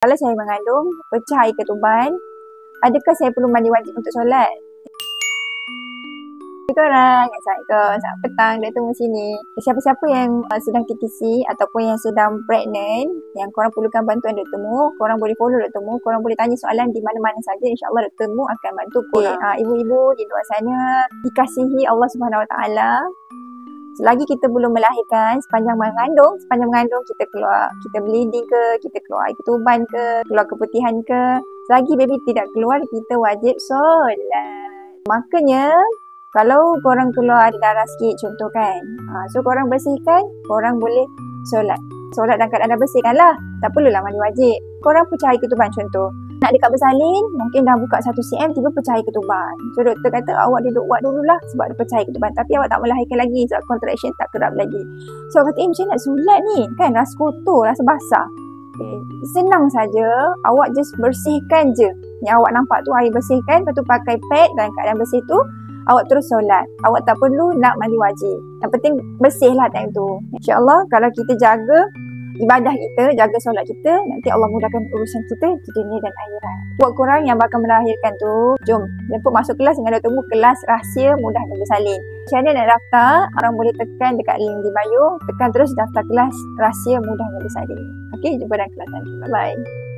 Kalau saya mengandung, pecah air ketuban, adakah saya perlu mandi wajib untuk solat? Korang, Assalamualaikum, selamat petang, dah tunggu sini. Siapa-siapa yang sedang TTC ataupun yang sedang pregnant, yang korang perlukan bantuan Dr. Mu, korang boleh follow Dr. Mu, korang boleh tanya soalan di mana-mana saja. InsyaAllah Dr. Mu akan bantu korang. Ibu-ibu di luar sana, dikasihi Allah Subhanahu Wa Taala. Selagi kita belum melahirkan, sepanjang mengandung kita keluar, kita bleeding ke, kita keluar air ketuban ke, keluar keputihan ke, selagi baby tidak keluar, kita wajib solat. Makanya, kalau korang keluar ada darah sikit contoh kan, so korang bersihkan, korang boleh solat. Solat dalam keadaan dah bersihkan lah, tak perlulah mandi wajib. Korang pecah air ketuban contoh, nak dekat bersalin, mungkin dah buka 1 cm, tiba pecah air ketuban. So doktor kata awak duduk buat dululah sebab dia pecah air ketuban. Tapi awak tak melahirkan lagi sebab contraction tak kerap lagi. So awak kata, macam nak solat ni? Kan rasa kotor, rasa basah. Senang saja, awak just bersihkan je. Yang awak nampak tu air bersihkan, lepas tu pakai pad dalam keadaan bersih tu, awak terus solat. Awak tak perlu nak mandi wajib. Yang penting bersih lah time tu. InsyaAllah kalau kita jaga ibadah kita, jaga solat kita, nanti Allah mudahkan urusan kita di dunia dan akhirat. Buat korang yang bakal melahirkan tu, jom jemput masuk kelas dengan Dr. Mu, kelas rahsia mudahnya bersalin. Macam mana nak daftar? Orang boleh tekan dekat link di bio, tekan terus daftar kelas rahsia mudahnya bersalin. Okey, jumpa dalam kelas nanti. Bye-bye.